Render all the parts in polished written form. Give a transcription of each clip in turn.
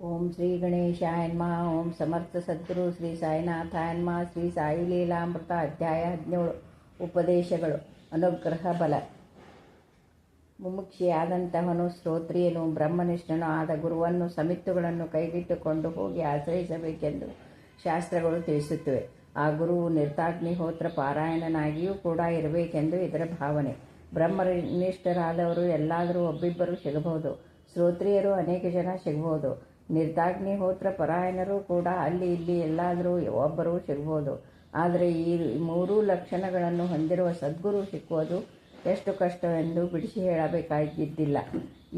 ಓಂ ಶ್ರೀ ಗಣೇಶಾಯ ನಮಃ. ಓಂ ಸಮರ್ಥ ಸದ್ಗುರು ಶ್ರೀ ಸಾಯಿನಾಥಾಯ ನಮಃ. ಶ್ರೀ ಸಾಯಿ ಲೀಲಾಮೃತ ಅಧ್ಯಾಯ 17 ಉಪದೇಶಗಳು. ಅನುಗ್ರಹ ಬಲ. ಮುಮುಕ್ಷಿಯಾದಂತಹವನು ಶ್ರೋತ್ರಿಯನು ಬ್ರಹ್ಮನಿಷ್ಠನೂ ಆದ ಗುರುವನ್ನು ಸಮಿತ್ತುಗಳನ್ನು ಕೈಗಿಟ್ಟುಕೊಂಡು ಹೋಗಿ ಆಶ್ರಯಿಸಬೇಕೆಂದು ಶಾಸ್ತ್ರಗಳು ತಿಳಿಸುತ್ತವೆ. ಆ ಗುರುವು ನಿರ್ತಾಗ್ನಿಹೋತ್ರ ಪಾರಾಯಣನಾಗಿಯೂ ಕೂಡ ಇರಬೇಕೆಂದು ಇದರ ಭಾವನೆ. ಬ್ರಹ್ಮನಿಷ್ಠರಾದವರು ಎಲ್ಲಾದರೂ ಒಬ್ಬಿಬ್ಬರು ಸಿಗಬಹುದು. ಶ್ರೋತ್ರಿಯರು ಅನೇಕ ಜನ ಸಿಗಬಹುದು. ನಿರ್ತಾಗ್ನಿಹೋತ್ರ ಪರಾಯಣರು ಕೂಡ ಅಲ್ಲಿ ಇಲ್ಲಿ ಎಲ್ಲಾದರೂ ಒಬ್ಬರು ಸಿಗಬಹುದು. ಆದರೆ ಈ ಮೂರೂ ಲಕ್ಷಣಗಳನ್ನು ಹೊಂದಿರುವ ಸದ್ಗುರು ಸಿಕ್ಕುವುದು ಎಷ್ಟು ಕಷ್ಟವೆಂದು ಬಿಡಿಸಿ ಹೇಳಬೇಕಾಗಿದ್ದಿಲ್ಲ.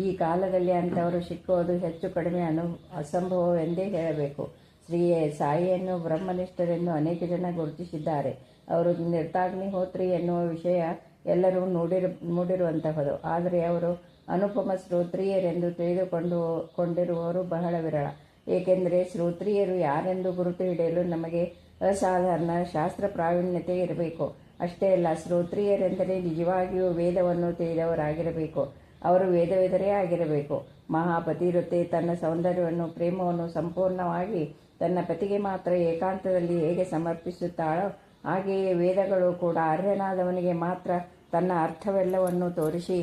ಈ ಕಾಲದಲ್ಲಿ ಅಂಥವರು ಸಿಕ್ಕುವುದು ಹೆಚ್ಚು ಕಡಿಮೆ ಅಸಂಭವವೆಂದೇ ಹೇಳಬೇಕು. ಶ್ರೀ ಸಾಯಿಯನ್ನು ಬ್ರಹ್ಮನಿಷ್ಠರೆಂದು ಅನೇಕ ಜನ ಗುರುತಿಸಿದ್ದಾರೆ. ಅವರು ನಿರ್ತಾಗ್ನಿಹೋತ್ರಿ ಎನ್ನುವ ವಿಷಯ ಎಲ್ಲರೂ ನೋಡಿರುವಂತಹದು. ಆದರೆ ಅವರು ಅನುಪಮ ಶ್ರೋತ್ರಿಯರೆಂದು ತಿಳಿದುಕೊಂಡಿರುವವರು ಬಹಳ ವಿರಳ. ಏಕೆಂದರೆ ಶ್ರೋತ್ರಿಯರು ಯಾರೆಂದು ಗುರುತು ಹಿಡಿಯಲು ನಮಗೆ ಅಸಾಧಾರಣ ಶಾಸ್ತ್ರ ಪ್ರಾವೀಣ್ಯತೆ ಇರಬೇಕು. ಅಷ್ಟೇ ಅಲ್ಲ, ಶ್ರೋತ್ರಿಯರೆಂದರೆ ನಿಜವಾಗಿಯೂ ವೇದವನ್ನು ತಿಳಿದವರಾಗಿರಬೇಕು. ಅವರು ವೇದವಿದರೇ ಆಗಿರಬೇಕು. ಮಹಾಪತಿವ್ರತೆ ತನ್ನ ಸೌಂದರ್ಯವನ್ನು ಪ್ರೇಮವನ್ನು ಸಂಪೂರ್ಣವಾಗಿ ತನ್ನ ಪತಿಗೆ ಮಾತ್ರ ಏಕಾಂತದಲ್ಲಿ ಹೇಗೆ ಸಮರ್ಪಿಸುತ್ತಾಳೋ ಹಾಗೆಯೇ ವೇದಗಳು ಕೂಡ ಅರ್ಹನಾದವನಿಗೆ ಮಾತ್ರ ತನ್ನ ಅರ್ಥವೆಲ್ಲವನ್ನು ತೋರಿಸಿ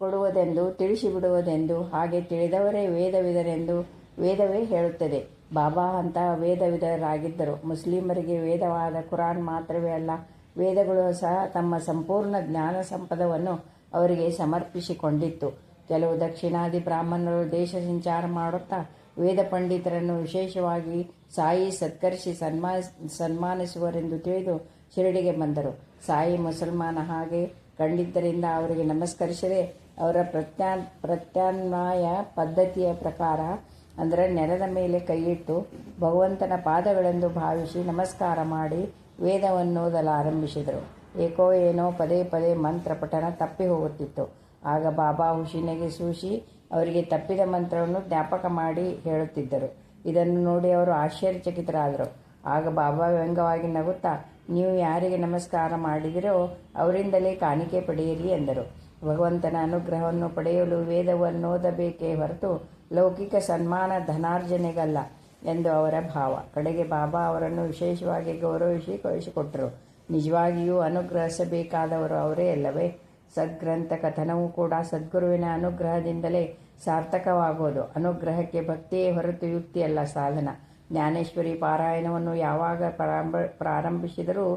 ಕೊಡುವುದೆಂದು ತಿಳಿಸಿಬಿಡುವುದೆಂದು, ಹಾಗೆ ತಿಳಿದವರೇ ವೇದವಿದರೆಂದು ವೇದವೇ ಹೇಳುತ್ತದೆ. ಬಾಬಾ ಅಂತಹ ವೇದವಿದರಾಗಿದ್ದರು. ಮುಸ್ಲಿಮರಿಗೆ ವೇದವಾದ ಕುರಾನ್ ಮಾತ್ರವೇ ಅಲ್ಲ, ವೇದಗಳು ಸಹ ತಮ್ಮ ಸಂಪೂರ್ಣ ಜ್ಞಾನ ಸಂಪದವನ್ನು ಅವರಿಗೆ ಸಮರ್ಪಿಸಿಕೊಂಡಿತ್ತು. ಕೆಲವು ದಕ್ಷಿಣಾದಿ ಬ್ರಾಹ್ಮಣರು ದೇಶ ಸಂಚಾರ ಮಾಡುತ್ತಾ ವೇದ ಪಂಡಿತರನ್ನು ವಿಶೇಷವಾಗಿ ಸಾಯಿ ಸತ್ಕರಿಸಿ ಸನ್ಮಾನಿಸುವರೆಂದು ತಿಳಿದು ಶಿರಡಿಗೆ ಬಂದರು. ಸಾಯಿ ಮುಸಲ್ಮಾನ ಹಾಗೆ ಕಂಡಿದ್ದರಿಂದ ಅವರಿಗೆ ನಮಸ್ಕರಿಸದೆ ಅವರ ಪ್ರತ್ಯಾಮ್ನಾಯ ಪದ್ಧತಿಯ ಪ್ರಕಾರ, ಅಂದರೆ ನೆಲದ ಮೇಲೆ ಕೈಯಿಟ್ಟು ಭಗವಂತನ ಪಾದಗಳೆಂದು ಭಾವಿಸಿ ನಮಸ್ಕಾರ ಮಾಡಿ ವೇದವನ್ನು ಓದಲಾರಂಭಿಸಿದರು. ಏಕೋ ಏನೋ ಪದೇ ಪದೇ ಮಂತ್ರ ಪಠಣ ತಪ್ಪಿ ಹೋಗುತ್ತಿತ್ತು. ಆಗ ಬಾಬಾ ಹುಷಿನಿಗೆ ಸೂಸಿ ಅವರಿಗೆ ತಪ್ಪಿದ ಮಂತ್ರವನ್ನು ಜ್ಞಾಪಕ ಮಾಡಿ ಹೇಳುತ್ತಿದ್ದರು. ಇದನ್ನು ನೋಡಿ ಅವರು ಆಶ್ಚರ್ಯಚಕಿತರಾದರು. ಆಗ ಬಾಬಾ ವ್ಯಂಗ್ಯವಾಗಿ ನಗುತ್ತಾ, ನೀವು ಯಾರಿಗೆ ನಮಸ್ಕಾರ ಮಾಡಿದಿರೋ ಅವರಿಂದಲೇ ಕಾಣಿಕೆ ಪಡೆಯಿರಿ ಎಂದರು. ಭಗವಂತನ ಅನುಗ್ರಹವನ್ನು ಪಡೆಯಲು ವೇದವನ್ನು ಓದಬೇಕೇ ಹೊರತು ಲೌಕಿಕ ಸನ್ಮಾನ ಧನಾರ್ಜನೆಗಲ್ಲ ಎಂದು ಅವರ ಭಾವ. ಕಡೆಗೆ ಬಾಬಾ ಅವರನ್ನು ವಿಶೇಷವಾಗಿ ಗೌರವಿಸಿ ಕಳಿಸಿಕೊಟ್ಟರು. ನಿಜವಾಗಿಯೂ ಅನುಗ್ರಹಿಸಬೇಕಾದವರು ಅವರೇ ಅಲ್ಲವೇ? ಸದ್ಗ್ರಂಥ ಕಥನವೂ ಕೂಡ ಸದ್ಗುರುವಿನ ಅನುಗ್ರಹದಿಂದಲೇ ಸಾರ್ಥಕವಾಗುವುದು. ಅನುಗ್ರಹಕ್ಕೆ ಭಕ್ತಿಯೇ ಹೊರತು ಯುಕ್ತಿಯಲ್ಲ ಸಾಧನ. ಜ್ಞಾನೇಶ್ವರಿ ಪಾರಾಯಣವನ್ನು ಯಾವಾಗ ಪ್ರಾರಂಭಿಸಿದರೂ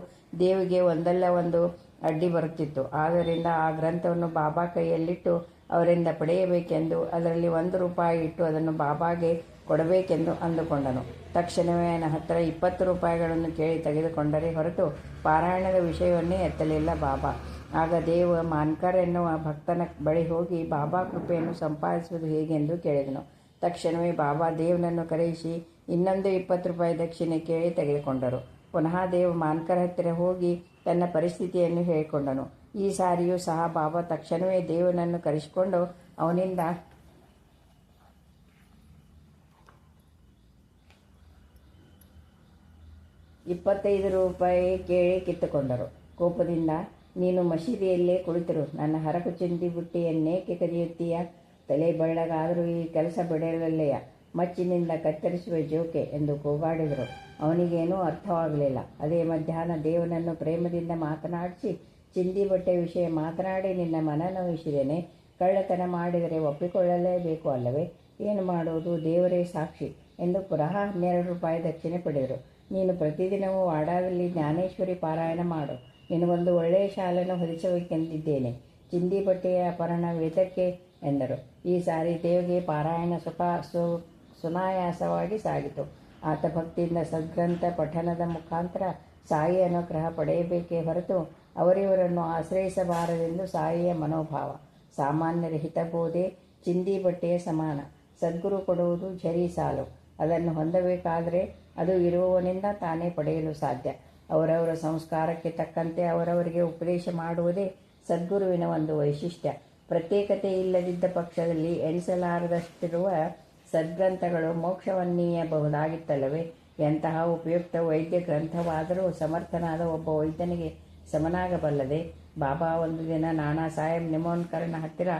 ದೇವಿಗೆ ಒಂದಲ್ಲ ಒಂದು ಅಡ್ಡಿ ಬರುತ್ತಿತ್ತು. ಆದ್ದರಿಂದ ಆ ಗ್ರಂಥವನ್ನು ಬಾಬಾ ಕೈಯಲ್ಲಿಟ್ಟು ಅವರಿಂದ ಪಡೆಯಬೇಕೆಂದು ಅದರಲ್ಲಿ 1 ರೂಪಾಯಿ ಇಟ್ಟು ಅದನ್ನು ಬಾಬಾಗೆ ಕೊಡಬೇಕೆಂದು ಅಂದುಕೊಂಡನು. ತಕ್ಷಣವೇ ನನ್ನ ಹತ್ತಿರ 20 ರೂಪಾಯಿಗಳನ್ನು ಕೇಳಿ ತೆಗೆದುಕೊಂಡರೆ ಹೊರತು ಪಾರಾಯಣದ ವಿಷಯವನ್ನೇ ಎತ್ತಲಿಲ್ಲ ಬಾಬಾ. ಆಗ ದೇವ ಮಾನ್ಕರ್ ಎನ್ನುವ ಭಕ್ತನ ಬಳಿ ಹೋಗಿ ಬಾಬಾ ಕೃಪೆಯನ್ನು ಸಂಪಾದಿಸುವುದು ಹೇಗೆಂದು ಕೇಳಿದನು. ತಕ್ಷಣವೇ ಬಾಬಾ ದೇವನನ್ನು ಕರೆಯಿಸಿ ಇನ್ನೊಂದು 20 ರೂಪಾಯಿ ದಕ್ಷಿಣೆ ಕೇಳಿ ತೆಗೆದುಕೊಂಡರು. ಪುನಃ ದೇವ ಮಾನ್ಕರ್ ಹತ್ತಿರ ಹೋಗಿ ತನ್ನ ಪರಿಸ್ಥಿತಿಯನ್ನು ಹೇಳಿಕೊಂಡನು. ಈ ಸಾರಿಯೂ ಸಹ ಬಾಬಾ ತಕ್ಷಣವೇ ದೇವನನ್ನು ಕರೆಸಿಕೊಂಡು ಅವನಿಂದ 25 ರೂಪಾಯಿ ಕೇಳಿ ಕಿತ್ತುಕೊಂಡರು. ಕೋಪದಿಂದ, ನೀನು ಮಸೀದಿಯಲ್ಲೇ ಕುಳಿತರು, ನನ್ನ ಹರಕು ಚಿಂದಿ ಬುಟ್ಟಿಯನ್ನೇಕೆ ಕದಿಯುತ್ತೀಯ? ತಲೆ ಬೆಳ್ಳಗಾದರೂ ಈ ಕೆಲಸ ಬಿಡಲಲ್ಲೆಯ? ಮಚ್ಚಿನಿಂದ ಕತ್ತರಿಸುವ ಜೋಕೆ ಎಂದು ಕೂಗಾಡಿದರು. ಅವನಿಗೇನೂ ಅರ್ಥವಾಗಲಿಲ್ಲ. ಅದೇ ಮಧ್ಯಾಹ್ನ ದೇವನನ್ನು ಪ್ರೇಮದಿಂದ ಮಾತನಾಡಿಸಿ, ಚಿಂದಿ ಬಟ್ಟೆ ವಿಷಯ ಮಾತನಾಡಿ ನಿನ್ನ ಮನ ನೋಯಿಸಿದ್ದೇನೆ. ಕಳ್ಳತನ ಮಾಡಿದರೆ ಒಪ್ಪಿಕೊಳ್ಳಲೇಬೇಕು ಅಲ್ಲವೇ? ಏನು ಮಾಡುವುದು? ದೇವರೇ ಸಾಕ್ಷಿ ಎಂದು ಪುನಃ 12 ರೂಪಾಯಿ ದಕ್ಷಿಣೆ ಪಡೆದರು. ನೀನು ಪ್ರತಿದಿನವೂ ವಾಡಾದಲ್ಲಿ ಜ್ಞಾನೇಶ್ವರಿ ಪಾರಾಯಣ ಮಾಡು. ನಿನಗೊಂದು ಒಳ್ಳೆಯ ಶಾಲೆಯನ್ನು ಹೊದಿಸಬೇಕೆಂದಿದ್ದೇನೆ. ಚಿಂದಿ ಬಟ್ಟೆಯ ಅಪಹರಣ ವೇದಕ್ಕೆ ಎಂದರು. ಈ ಸಾರಿ ದೇವಿಗೆ ಪಾರಾಯಣ ಸುನಾಯಾಸವಾಗಿ ಸಾಗಿತು. ಆತ ಭಕ್ತಿಯಿಂದ ಸದ್ಗ್ರಂಥ ಪಠಣದ ಮುಖಾಂತರ ಸಾಯಿ ಅನುಗ್ರಹ ಪಡೆಯಬೇಕೇ ಹೊರತು ಅವರಿವರನ್ನು ಆಶ್ರಯಿಸಬಾರದೆಂದು ಸಾಯಿಯ ಮನೋಭಾವ. ಸಾಮಾನ್ಯರ ಹಿತಬೋಧೆ ಚಿಂದಿ ಬಟ್ಟೆಯ ಸಮಾನ. ಸದ್ಗುರು ಕೊಡುವುದು ಝರಿ ಸಾಲು. ಅದನ್ನು ಹೊಂದಬೇಕಾದರೆ ಅದು ಇರುವವನಿಂದ ತಾನೇ ಪಡೆಯಲು ಸಾಧ್ಯ. ಅವರವರ ಸಂಸ್ಕಾರಕ್ಕೆ ತಕ್ಕಂತೆ ಅವರವರಿಗೆ ಉಪದೇಶ ಮಾಡುವುದೇ ಸದ್ಗುರುವಿನ ಒಂದು ವೈಶಿಷ್ಟ್ಯ. ಪ್ರತ್ಯೇಕತೆ ಇಲ್ಲದಿದ್ದ ಪಕ್ಷದಲ್ಲಿ ಎಣಿಸಲಾರದಷ್ಟಿರುವ ಸದ್ಗ್ರಂಥಗಳು ಮೋಕ್ಷವನ್ನೀಯಬಹುದಾಗಿತ್ತಲ್ಲವೇ? ಎಂತಹ ಉಪಯುಕ್ತ ವೈದ್ಯ ಗ್ರಂಥವಾದರೂ ಸಮರ್ಥನಾದ ಒಬ್ಬ ವೈದ್ಯನಿಗೆ ಸಮನಾಗಬಲ್ಲದೆ? ಬಾಬಾ ಒಂದು ದಿನ ನಾನಾ ಸಾಹೇಬ್ ನಿಮೋನ್ಕರ್ನ ಹತ್ತಿರ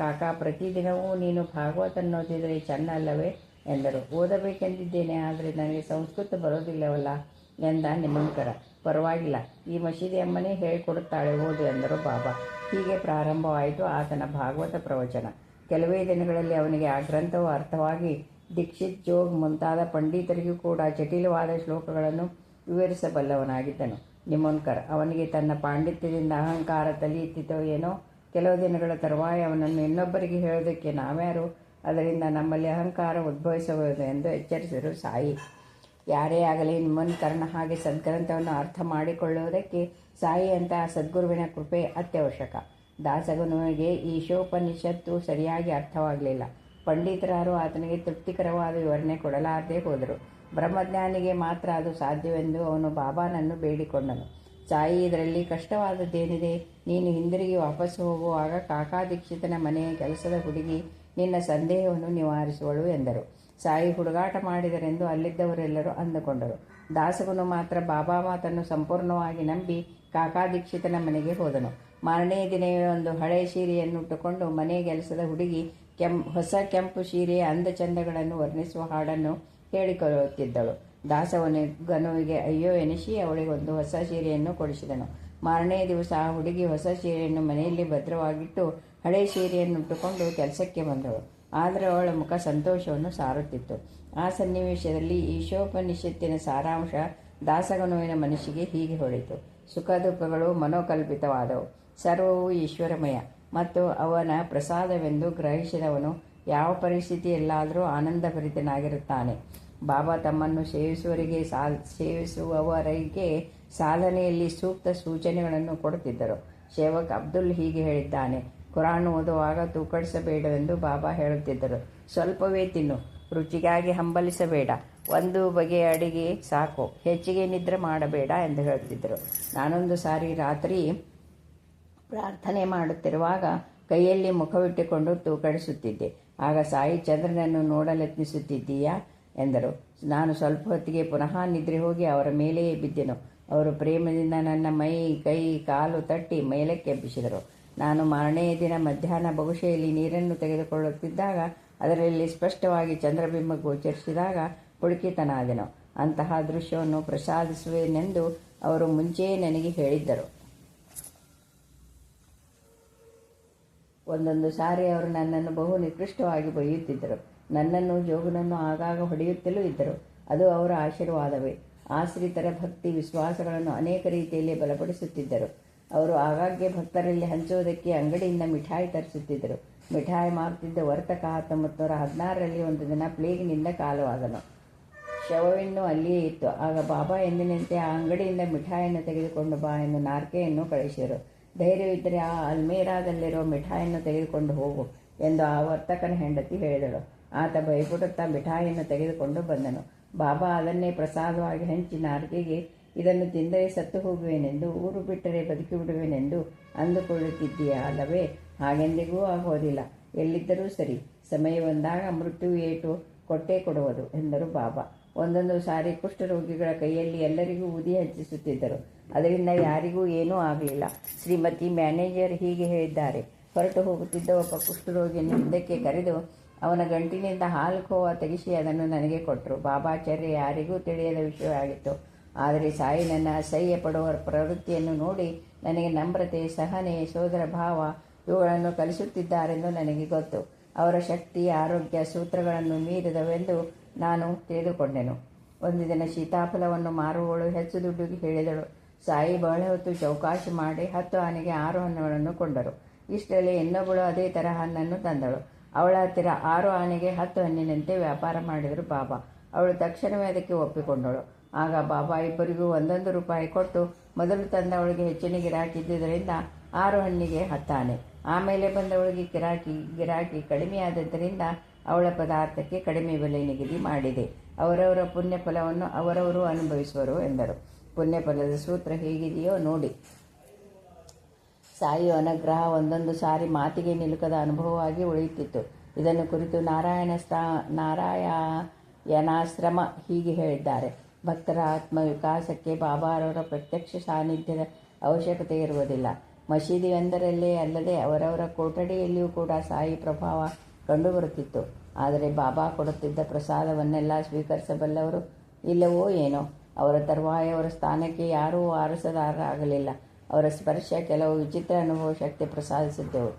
ಕಾಕ, ಪ್ರತಿದಿನವೂ ನೀನು ಭಾಗವತನ್ನೋದಿದರೆ ಚೆನ್ನ ಅಲ್ಲವೇ ಎಂದರು. ಓದಬೇಕೆಂದಿದ್ದೇನೆ, ಆದರೆ ನನಗೆ ಸಂಸ್ಕೃತ ಬರೋದಿಲ್ಲವಲ್ಲ ಎಂದ ನಿಮಂಕರ. ಪರವಾಗಿಲ್ಲ, ಈ ಮಸೀದಿ ಅಮ್ಮನೇ ಹೇಳಿಕೊಡುತ್ತಾಳೆ, ಓದು ಎಂದರು ಬಾಬಾ. ಹೀಗೆ ಪ್ರಾರಂಭವಾಯಿತು ಆತನ ಭಾಗವತ ಪ್ರವಚನ. ಕೆಲವೇ ದಿನಗಳಲ್ಲಿ ಅವನಿಗೆ ಆ ಗ್ರಂಥವು ಅರ್ಥವಾಗಿ ದೀಕ್ಷಿತ್ ಜೋಗ್ ಮುಂತಾದ ಪಂಡಿತರಿಗೂ ಕೂಡ ಜಟಿಲವಾದ ಶ್ಲೋಕಗಳನ್ನು ವಿವರಿಸಬಲ್ಲವನಾಗಿದ್ದನು ನಿಮೋನ್ಕರ್. ಅವನಿಗೆ ತನ್ನ ಪಾಂಡಿತ್ಯದಿಂದ ಅಹಂಕಾರ ತಲೆಯೆತ್ತಿತೋ ಏನೋ. ಕೆಲವು ದಿನಗಳ ತರುವಾಯ ಅವನನ್ನು ಇನ್ನೊಬ್ಬರಿಗೆ ಹೇಳೋದಕ್ಕೆ ನಾವ್ಯಾರು, ಅದರಿಂದ ನಮ್ಮಲ್ಲಿ ಅಹಂಕಾರ ಉದ್ಭವಿಸಬಹುದು ಎಂದು ಎಚ್ಚರಿಸಿದರು ಸಾಯಿ. ಯಾರೇ ಆಗಲಿ ನಿಮೋನ್ಕರ್ನ ಹಾಗೆ ಸದ್ಗ್ರಂಥವನ್ನು ಅರ್ಥ ಮಾಡಿಕೊಳ್ಳುವುದಕ್ಕೆ ಸಾಯಿಯಂತಹ ಸದ್ಗುರುವಿನ ಕೃಪೆ ಅತ್ಯವಶ್ಯಕ. ದಾಸಗನುವಿಗೆ ಈಶೋಪನಿಷತ್ತು ಸರಿಯಾಗಿ ಅರ್ಥವಾಗಲಿಲ್ಲ. ಪಂಡಿತರಾರು ಆತನಿಗೆ ತೃಪ್ತಿಕರವಾದ ವಿವರಣೆ ಕೊಡಲಾರದೆ ಹೋದರು. ಬ್ರಹ್ಮಜ್ಞಾನಿಗೆ ಮಾತ್ರ ಅದು ಸಾಧ್ಯವೆಂದು ಅವನು ಬಾಬಾನನ್ನು ಬೇಡಿಕೊಂಡನು. ಸಾಯಿ, ಇದರಲ್ಲಿ ಕಷ್ಟವಾದದ್ದೇನಿದೆ? ನೀನು ಹಿಂದಿರುಗಿ ವಾಪಸ್ಸು ಹೋಗುವಾಗ ಕಾಕಾ ದೀಕ್ಷಿತನ ಮನೆಯ ಕೆಲಸದ ಹುಡುಗಿ ನಿನ್ನ ಸಂದೇಹವನ್ನು ನಿವಾರಿಸುವಳು ಎಂದರು. ಸಾಯಿ ಹುಡುಗಾಟ ಮಾಡಿದರೆಂದು ಅಲ್ಲಿದ್ದವರೆಲ್ಲರೂ ಅಂದುಕೊಂಡರು. ದಾಸಗನು ಮಾತ್ರ ಬಾಬಾ ಮಾತನ್ನು ಸಂಪೂರ್ಣವಾಗಿ ನಂಬಿ ಕಾಕಾ ದೀಕ್ಷಿತನ ಮನೆಗೆ ಹೋದನು. ಮಾರನೇ ದಿನವೇ ಒಂದು ಹಳೆ ಸೀರೆಯನ್ನುಟ್ಟುಕೊಂಡು ಮನೆ ಕೆಲಸದ ಹುಡುಗಿ ಹೊಸ ಕೆಂಪು ಸೀರೆಯ ಅಂದಚಂದಗಳನ್ನು ವರ್ಣಿಸುವ ಹಾಡನ್ನು ಹೇಳಿಕೊಳ್ಳುತ್ತಿದ್ದಳು. ದಾಸಗನುವಿಗೆ ಅಯ್ಯೋ ಎನಿಸಿ ಅವಳಿಗೆ ಒಂದು ಹೊಸ ಸೀರೆಯನ್ನು ಕೊಡಿಸಿದನು. ಮಾರನೇ ದಿವಸ ಆ ಹುಡುಗಿ ಹೊಸ ಸೀರೆಯನ್ನು ಮನೆಯಲ್ಲಿ ಭದ್ರವಾಗಿಟ್ಟು ಹಳೆ ಸೀರೆಯನ್ನುಟ್ಟುಕೊಂಡು ಕೆಲಸಕ್ಕೆ ಬಂದಳು. ಆದರೆ ಅವಳ ಮುಖ ಸಂತೋಷವನ್ನು ಸಾರುತ್ತಿತ್ತು. ಆ ಸನ್ನಿವೇಶದಲ್ಲಿ ಈಶೋಪನಿಷತ್ತಿನ ಸಾರಾಂಶ ದಾಸಗನುವಿನ ಮನಸ್ಸಿಗೆ ಹೀಗೆ ಹೊಳಿತು. ಸುಖ ದುಃಖಗಳು ಮನೋಕಲ್ಪಿತವಾದವು, ಸರ್ವವು ಈಶ್ವರಮಯ ಮತ್ತು ಅವನ ಪ್ರಸಾದವೆಂದು ಗ್ರಹಿಸಿದವನು ಯಾವ ಪರಿಸ್ಥಿತಿಯಲ್ಲಾದರೂ ಆನಂದಭರಿತನಾಗಿರುತ್ತಾನೆ. ಬಾಬಾ ತಮ್ಮನ್ನು ಸೇವಿಸುವವರಿಗೆ ಸಾಧನೆಯಲ್ಲಿ ಸೂಕ್ತ ಸೂಚನೆಗಳನ್ನು ಕೊಡುತ್ತಿದ್ದರು. ಶೇವಕ್ ಅಬ್ದುಲ್ ಹೀಗೆ ಹೇಳಿದ್ದಾನೆ: ಕುರಾನ್ ಓದುವಾಗ ತೂಕಡಿಸಬೇಡವೆಂದು ಬಾಬಾ ಹೇಳುತ್ತಿದ್ದರು. ಸ್ವಲ್ಪವೇ ತಿನ್ನು, ರುಚಿಗಾಗಿ ಹಂಬಲಿಸಬೇಡ, ಒಂದು ಬಗೆಯ ಅಡಿಗೆ ಸಾಕು, ಹೆಚ್ಚಿಗೆ ನಿದ್ರೆ ಮಾಡಬೇಡ ಎಂದು ಹೇಳುತ್ತಿದ್ದರು. ನಾನೊಂದು ಸಾರಿ ರಾತ್ರಿ ಪ್ರಾರ್ಥನೆ ಮಾಡುತ್ತಿರುವಾಗ ಕೈಯಲ್ಲಿ ಮುಖವಿಟ್ಟುಕೊಂಡು ತೂಕಡಿಸುತ್ತಿದ್ದೆ. ಆಗ ಸಾಯಿ ಚಂದ್ರನನ್ನು ನೋಡಲೆತ್ನಿಸುತ್ತಿದ್ದೀಯಾ ಎಂದರು. ನಾನು ಸ್ವಲ್ಪ ಹೊತ್ತಿಗೆ ಪುನಃ ನಿದ್ರೆ ಹೋಗಿ ಅವರ ಮೇಲೆಯೇ ಬಿದ್ದೆನು. ಅವರು ಪ್ರೇಮದಿಂದ ನನ್ನ ಮೈ, ಕೈ, ಕಾಲು ತಟ್ಟಿ ಮೇಲಕ್ಕೆಬ್ಬಿಸಿದರು. ನಾನು ಮಾರನೆಯ ದಿನ ಮಧ್ಯಾಹ್ನ ಬಹುಶಃ ನೀರನ್ನು ತೆಗೆದುಕೊಳ್ಳುತ್ತಿದ್ದಾಗ ಅದರಲ್ಲಿ ಸ್ಪಷ್ಟವಾಗಿ ಚಂದ್ರಬಿಂಬ ಗೋಚರಿಸಿದಾಗ ಪುಳಕಿತನಾದೆನು. ಅಂತಹ ದೃಶ್ಯವನ್ನು ಪ್ರಸಾದಿಸುವೆನೆಂದು ಅವರು ಮುಂಚೆಯೇ ನನಗೆ ಹೇಳಿದ್ದರು. ಒಂದೊಂದು ಸಾರಿ ಅವರು ನನ್ನನ್ನು ಬಹು ನಿಕೃಷ್ಟವಾಗಿ ಬೈಯುತ್ತಿದ್ದರು. ನನ್ನನ್ನು, ಜೋಗುನನ್ನು ಆಗಾಗ ಹೊಡೆಯುತ್ತಲೂ ಇದ್ದರು. ಅದು ಅವರ ಆಶೀರ್ವಾದವೇ. ಆಶ್ರಿತರ ಭಕ್ತಿ ವಿಶ್ವಾಸಗಳನ್ನು ಅನೇಕ ರೀತಿಯಲ್ಲಿ ಬಲಪಡಿಸುತ್ತಿದ್ದರು. ಅವರು ಆಗಾಗ್ಗೆ ಭಕ್ತರಲ್ಲಿ ಹಂಚುವುದಕ್ಕೆ ಅಂಗಡಿಯಿಂದ ಮಿಠಾಯಿ ತರಿಸುತ್ತಿದ್ದರು. ಮಿಠಾಯಿ ಮಾರುತ್ತಿದ್ದ ವರ್ತಕ 1916ರಲ್ಲಿ ಒಂದು ದಿನ ಪ್ಲೇಗ್ನಿಂದ ಕಾಲವಾದನು. ಶವವಿನ್ನೂ ಅಲ್ಲಿಯೇ ಇತ್ತು. ಆಗ ಬಾಬಾ ಎಂದಿನಂತೆ ಆ ಅಂಗಡಿಯಿಂದ ಮಿಠಾಯಿಯನ್ನು ತೆಗೆದುಕೊಂಡು ಬಾ ಎಂದು ನಾರ್ಕೆಯನ್ನು ಕಳಿಸಿದರು. ಧೈರ್ಯವಿದ್ದರೆ ಆ ಅಲ್ಮೇರಾದಲ್ಲಿರುವ ಮಿಠಾಯಿಯನ್ನು ತೆಗೆದುಕೊಂಡು ಹೋಗು ಎಂದು ಆ ವರ್ತಕನ ಹೆಂಡತಿ ಹೇಳಿದಳು. ಆತ ಭಯಪಡುತ್ತಾ ಮಿಠಾಯಿಯನ್ನು ತೆಗೆದುಕೊಂಡು ಬಂದನು. ಬಾಬಾ ಅದನ್ನೇ ಪ್ರಸಾದವಾಗಿ ಹಂಚಿ ನಾರ್ಕೆಗೆ, ಇದನ್ನು ತಿಂದರೆ ಸತ್ತು ಹೋಗುವೆನೆಂದು, ಊರು ಬಿಟ್ಟರೆ ಬದುಕಿ ಬಿಡುವೆನೆಂದು ಅಂದುಕೊಳ್ಳುತ್ತಿದ್ದೀಯಾ ಅಲ್ಲವೇ? ಹಾಗೆಂದಿಗೂ ಆಗೋದಿಲ್ಲ. ಎಲ್ಲಿದ್ದರೂ ಸರಿ, ಸಮಯ ಬಂದಾಗ ಮೃತ್ಯು ಏಟು ಕೊಟ್ಟೇ ಕೊಡುವುದು ಎಂದರು ಬಾಬಾ. ಒಂದೊಂದು ಸಾರಿ ಕುಷ್ಠರೋಗಿಗಳ ಕೈಯಲ್ಲಿ ಎಲ್ಲರಿಗೂ ಊದಿ ಹಚ್ಚಿಸುತ್ತಿದ್ದರು. ಅದರಿಂದ ಯಾರಿಗೂ ಏನೂ ಆಗಲಿಲ್ಲ. ಶ್ರೀಮತಿ ಮ್ಯಾನೇಜರ್ ಹೀಗೆ ಹೇಳಿದ್ದಾರೆ: ಹೊರಟು ಹೋಗುತ್ತಿದ್ದ ಒಬ್ಬ ಕುಷ್ಠರೋಗಿಯನ್ನು ಹಿಂದಕ್ಕೆ ಕರೆದು ಅವನ ಗಂಟಿನಿಂದ ಹಾಲು ಖೋವಾ ತೆಗೆಸಿ ಅದನ್ನು ನನಗೆ ಕೊಟ್ಟರು. ಬಾಬಾಚಾರ್ಯ ಯಾರಿಗೂ ತಿಳಿಯದ ವಿಷಯವಾಗಿತ್ತು. ಆದರೆ ಸಾಯಿ ನನ್ನ ಅಸಹ್ಯ ಪಡುವ ಪ್ರವೃತ್ತಿಯನ್ನು ನೋಡಿ ನನಗೆ ನಮ್ರತೆ, ಸಹನೆ, ಸೋದರ ಭಾವ ಇವುಗಳನ್ನು ಕಲಿಸುತ್ತಿದ್ದಾರೆಂದು ನನಗೆ ಗೊತ್ತು. ಅವರ ಶಕ್ತಿ, ಆರೋಗ್ಯ ಸೂತ್ರಗಳನ್ನು ಮೀರಿದವೆಂದು ನಾನು ತಿಳಿದುಕೊಂಡೆನು. ಒಂದು ದಿನ ಸೀತಾಫಲವನ್ನು ಮಾರುವವಳು ಹೆಚ್ಚು ದುಡ್ಡಿಗೆ ಹೇಳಿದಳು. ಸಾಯಿ ಬಹಳ ಹೊತ್ತು ಚೌಕಾಶಿ ಮಾಡಿ 10 ಆನೆಗೆ 6 ಹಣ್ಣುಗಳನ್ನು ಕೊಂಡರು. ಇಷ್ಟರಲ್ಲಿ ಇನ್ನೊಬ್ಬಳು ಅದೇ ತರಹ ಹಣ್ಣನ್ನು ತಂದಳು. ಅವಳ ಹತ್ತಿರ 6 ಆನೆಗೆ 10 ಹಣ್ಣಿನಂತೆ ವ್ಯಾಪಾರ ಮಾಡಿದರು ಬಾಬಾ. ಅವಳು ತಕ್ಷಣವೇ ಅದಕ್ಕೆ ಒಪ್ಪಿಕೊಂಡಳು. ಆಗ ಬಾಬಾ ಇಬ್ಬರಿಗೂ 1 ರೂಪಾಯಿ ಕೊಟ್ಟು, ಮೊದಲು ತಂದವಳಿಗೆ ಹೆಚ್ಚಿನ ಗಿರಾಕಿದ್ದುದರಿಂದ 6 ಹಣ್ಣಿಗೆ 10 ಆನೆ, ಆಮೇಲೆ ಬಂದವಳಿಗೆ ಗಿರಾಕಿ ಕಡಿಮೆಯಾದದ್ದರಿಂದ ಅವಳ ಪದಾರ್ಥಕ್ಕೆ ಕಡಿಮೆ ಬೆಲೆ ನಿಗದಿ ಮಾಡಿದೆ. ಅವರವರ ಪುಣ್ಯಫಲವನ್ನು ಅವರವರು ಅನುಭವಿಸುವರು ಎಂದರು. ಪುಣ್ಯಫಲದ ಸೂತ್ರ ಹೇಗಿದೆಯೋ ನೋಡಿ. ಸಾಯಿಯ ಅನುಗ್ರಹ ಒಂದೊಂದು ಸಾರಿ ಮಾತಿಗೆ ನಿಲುಕದ ಅನುಭವವಾಗಿ ಉಳಿಯುತ್ತಿತ್ತು. ಇದನ್ನು ಕುರಿತು ನಾರಾಯಣಾಶ್ರಮ ಹೀಗೆ ಹೇಳಿದ್ದಾರೆ: ಭಕ್ತರ ಆತ್ಮ ವಿಕಾಸಕ್ಕೆ ಬಾಬಾರವರ ಪ್ರತ್ಯಕ್ಷ ಸಾನ್ನಿಧ್ಯದ ಅವಶ್ಯಕತೆ ಇರುವುದಿಲ್ಲ. ಮಸೀದಿಯೊಂದರಲ್ಲೇ ಅಲ್ಲದೆ ಅವರವರ ಕೊಠಡಿಯಲ್ಲಿಯೂ ಕೂಡ ಸಾಯಿ ಪ್ರಭಾವ ಕಂಡುಬರುತ್ತಿತ್ತು. ಆದರೆ ಬಾಬಾ ಕೊಡುತ್ತಿದ್ದ ಪ್ರಸಾದವನ್ನೆಲ್ಲ ಸ್ವೀಕರಿಸಬಲ್ಲವರು ಇಲ್ಲವೋ ಏನೋ. ಅವರ ತರುವಾಯವರ ಸ್ಥಾನಕ್ಕೆ ಯಾರೂ ವಾರಸದಾರರಾಗಲಿಲ್ಲ. ಅವರ ಸ್ಪರ್ಶ ಕೆಲವು ವಿಚಿತ್ರ ಅನುಭವ ಶಕ್ತಿ ಪ್ರಸಾದಿಸುತ್ತಿದ್ದವು.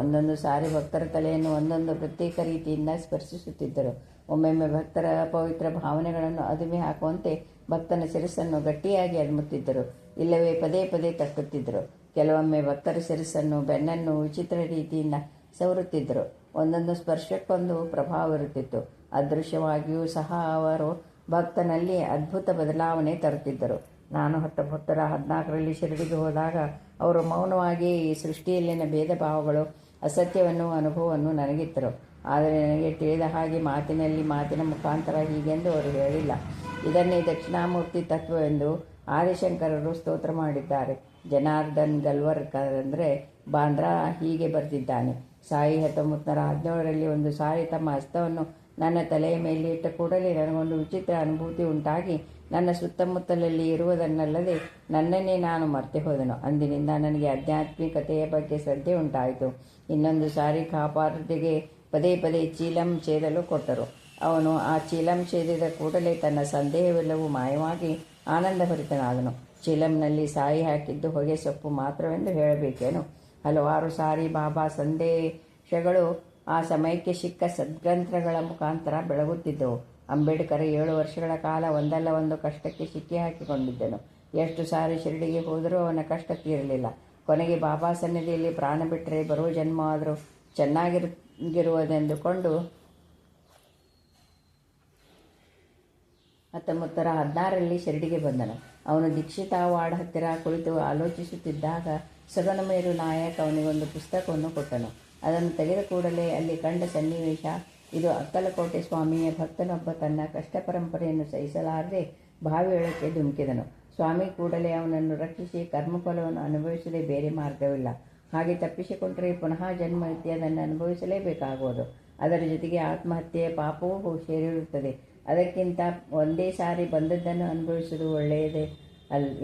ಒಂದೊಂದು ಸಾರಿ ಭಕ್ತರ ತಲೆಯನ್ನು ಒಂದೊಂದು ಪ್ರತ್ಯೇಕ ರೀತಿಯಿಂದ ಸ್ಪರ್ಶಿಸುತ್ತಿದ್ದರು. ಒಮ್ಮೊಮ್ಮೆ ಭಕ್ತರ ಪವಿತ್ರ ಭಾವನೆಗಳನ್ನು ಅದುಮಿ ಹಾಕುವಂತೆ ಭಕ್ತನ ಶಿರಸ್ಸನ್ನು ಗಟ್ಟಿಯಾಗಿ ಅದುಮುತ್ತಿದ್ದರು, ಇಲ್ಲವೇ ಪದೇ ಪದೇ ತಟ್ಟುತ್ತಿದ್ದರು. ಕೆಲವೊಮ್ಮೆ ಭಕ್ತರ ಶಿರಸ್ಸನ್ನು, ಬೆನ್ನನ್ನು ವಿಚಿತ್ರ ರೀತಿಯಿಂದ ಸವರುತ್ತಿದ್ದರು. ಒಂದೊಂದು ಸ್ಪರ್ಶಕ್ಕೊಂದು ಪ್ರಭಾವವಿರುತ್ತಿತ್ತು. ಅದೃಶ್ಯವಾಗಿಯೂ ಸಹ ಅವರು ಭಕ್ತನಲ್ಲಿ ಅದ್ಭುತ ಬದಲಾವಣೆ ತರುತ್ತಿದ್ದರು. ನಾನು 1914ರಲ್ಲಿ ಶಿರಡಿಗೆ ಹೋದಾಗ ಅವರು ಮೌನವಾಗಿಯೇ ಈ ಸೃಷ್ಟಿಯಲ್ಲಿನ ಭೇದ ಭಾವಗಳು, ಅಸತ್ಯವನ್ನು, ಅನುಭವವನ್ನು ನನಗಿತ್ತರು. ಆದರೆ ನನಗೆ ತಿಳಿದ ಹಾಗೆ ಮಾತಿನ ಮುಖಾಂತರ ಹೀಗೆಂದು ಅವರು ಹೇಳಿಲ್ಲ. ಇದನ್ನೇ ದಕ್ಷಿಣಾಮೂರ್ತಿ ತತ್ವವೆಂದು ಆದಿಶಂಕರರು ಸ್ತೋತ್ರ ಮಾಡಿದ್ದಾರೆ. ಜನಾರ್ದನ್ ಗಲ್ವರ್ಕರ್ ಅಂದರೆ ಬಾಂದ್ರಾ ಹೀಗೆ ಬರೆದಿದ್ದಾನೆ: ಸಾಯಿ 1917ರಲ್ಲಿ ಒಂದು ಸಾರಿ ತಮ್ಮ ಹಸ್ತವನ್ನು ನನ್ನ ತಲೆಯ ಮೇಲೆ ಇಟ್ಟ ಕೂಡಲೇ ನನಗೊಂದು ವಿಚಿತ್ರ ಅನುಭೂತಿ ಉಂಟಾಗಿ ನನ್ನ ಸುತ್ತಮುತ್ತಲಲ್ಲಿ ಇರುವುದನ್ನಲ್ಲದೆ ನನ್ನನ್ನೇ ನಾನು ಮರೆತೆ ಹೋದೆನು. ಅಂದಿನಿಂದ ನನಗೆ ಆಧ್ಯಾತ್ಮಿಕತೆಯ ಬಗ್ಗೆ ಶ್ರದ್ಧೆ ಉಂಟಾಯಿತು. ಇನ್ನೊಂದು ಸಾರಿ ಕಾಪಾರ್ದಿಗೆ ಪದೇ ಪದೇ ಚೀಲಂ ಸೇದಲು ಕೊಟ್ಟರು. ಅವನು ಆ ಚೀಲಂ ಸೇದಿದ ಕೂಡಲೇ ತನ್ನ ಸಂದೇಹವೆಲ್ಲವೂ ಮಾಯವಾಗಿ ಆನಂದಭರಿತನಾದನು. ಚೀಲಂನಲ್ಲಿ ಸಾಯಿ ಹಾಕಿದ್ದು ಹೊಗೆ ಸೊಪ್ಪು ಮಾತ್ರವೆಂದು ಹೇಳಬೇಕೇನು? ಹಲವಾರು ಸಾರಿ ಬಾಬಾ ಸಂದೇಶಗಳು ಆ ಸಮಯಕ್ಕೆ ಸಿಕ್ಕ ಸದ್ಗ್ರಂಥಗಳ ಮುಖಾಂತರ ಬೆಳಗುತ್ತಿದ್ದವು. ಅಂಬೇಡ್ಕರ್ 7 ವರ್ಷಗಳ ಕಾಲ ಒಂದಲ್ಲ ಒಂದು ಕಷ್ಟಕ್ಕೆ ಸಿಕ್ಕಿ ಹಾಕಿಕೊಂಡಿದ್ದನು. ಎಷ್ಟು ಸಾರಿ ಶಿರಡಿಗೆ ಹೋದರೂ ಅವನ ಕಷ್ಟ ತೀರಲಿಲ್ಲ. ಕೊನೆಗೆ ಬಾಬಾ ಸನ್ನಿಧಿಯಲ್ಲಿ ಪ್ರಾಣ ಬಿಟ್ಟರೆ ಬರುವ ಜನ್ಮವಾದರೂ ಚೆನ್ನಾಗಿರುವುದೆಂದುಕೊಂಡು 1916ರಲ್ಲಿ ಶಿರಡಿಗೆ ಬಂದನು. ಅವನು ದೀಕ್ಷಿತಾ ವಾರ್ಡ್ ಹತ್ತಿರ ಕುಳಿತು ಆಲೋಚಿಸುತ್ತಿದ್ದಾಗ ಸಗನಮೇರು ನಾಯಕ್ ಅವನಿಗೊಂದು ಪುಸ್ತಕವನ್ನು ಕೊಟ್ಟನು. ಅದನ್ನು ತೆಗೆದ ಕೂಡಲೇ ಅಲ್ಲಿ ಕಂಡ ಸನ್ನಿವೇಶ ಇದು: ಅಕ್ಕಲಕೋಟೆ ಸ್ವಾಮಿಯ ಭಕ್ತನೊಬ್ಬ ತನ್ನ ಕಷ್ಟ ಪರಂಪರೆಯನ್ನು ಸಹಿಸಲಾರದೆ ಬಾವಿಯೊಳಕ್ಕೆ ಧುಮುಕಿದನು. ಸ್ವಾಮಿ ಕೂಡಲೇ ಅವನನ್ನು ರಕ್ಷಿಸಿ ಕರ್ಮಫಲವನ್ನು ಅನುಭವಿಸದೆ ಬೇರೆ ಮಾರ್ಗವಿಲ್ಲ. ಹಾಗೆ ತಪ್ಪಿಸಿಕೊಂಡರೆ ಪುನಃ ಜನ್ಮ ಎತ್ತಿ ಅದನ್ನು ಅನುಭವಿಸಲೇಬೇಕಾಗುವುದು. ಅದರ ಜೊತೆಗೆ ಆತ್ಮಹತ್ಯೆಯ ಪಾಪವೂ ಸೇರಿರುತ್ತದೆ. ಅದಕ್ಕಿಂತ ಒಂದೇ ಸಾರಿ ಬಂದದ್ದನ್ನು ಅನುಭವಿಸುವುದು ಒಳ್ಳೆಯದೇ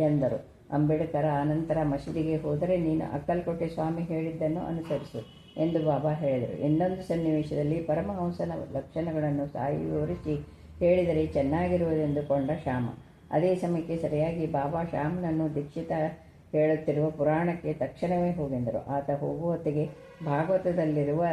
ಎಂದರು. ಅಂಬೇಡ್ಕರ್ ಆನಂತರ ಮಸೀದಿಗೆ ಹೋದರೆ ನೀನು ಅಕ್ಕಲಕೋಟೆ ಸ್ವಾಮಿ ಹೇಳಿದ್ದನ್ನು ಅನುಸರಿಸು ಎಂದು ಬಾಬಾ ಹೇಳಿದರು. ಇನ್ನೊಂದು ಸನ್ನಿವೇಶದಲ್ಲಿ ಪರಮಹಂಸನ ಲಕ್ಷಣಗಳನ್ನು ಸಾಯಿ ವಿವರಿಸಿ ಹೇಳಿದರೆ ಚೆನ್ನಾಗಿರುವುದೆಂದುಕೊಂಡ ಶ್ಯಾಮ. ಅದೇ ಸಮಯಕ್ಕೆ ಸರಿಯಾಗಿ ಬಾಬಾ ಶ್ಯಾಮನನ್ನು ದೀಕ್ಷಿತ ಹೇಳುತ್ತಿರುವ ಪುರಾಣಕ್ಕೆ ತಕ್ಷಣವೇ ಹೋಗೆಂದರು. ಆತ ಹೋಗುವತ್ತಿಗೆ ಭಾಗವತದಲ್ಲಿರುವ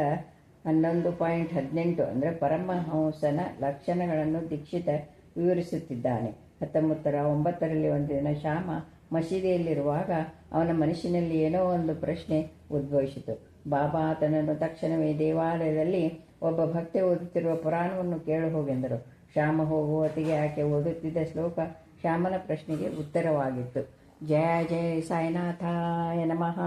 11.18 ಅಂದರೆ ಪರಮಹಂಸನ ಲಕ್ಷಣಗಳನ್ನು ದೀಕ್ಷಿತ ವಿವರಿಸುತ್ತಿದ್ದಾನೆ. 1909ರಲ್ಲಿ ಒಂದು ದಿನ ಶ್ಯಾಮ ಮಸೀದಿಯಲ್ಲಿರುವಾಗ ಅವನ ಮನಸ್ಸಿನಲ್ಲಿ ಏನೋ ಒಂದು ಪ್ರಶ್ನೆ ಉದ್ಭವಿಸಿತು. ಬಾಬಾ ಆತನನ್ನು ತಕ್ಷಣವೇ ದೇವಾಲಯದಲ್ಲಿ ಒಬ್ಬ ಭಕ್ತೆ ಓದುತ್ತಿರುವ ಪುರಾಣವನ್ನು ಕೇಳು ಹೋಗೆಂದರು. ಶ್ಯಾಮ ಹೋಗುವತ್ತಿಗೆ ಆಕೆ ಓದುತ್ತಿದ್ದ ಶ್ಲೋಕ ಶ್ಯಾಮನ ಪ್ರಶ್ನೆಗೆ ಉತ್ತರವಾಗಿತ್ತು. ಜಯ ಜಯ ಸಾಯಿನಾಥಾಯ ನಮಃ.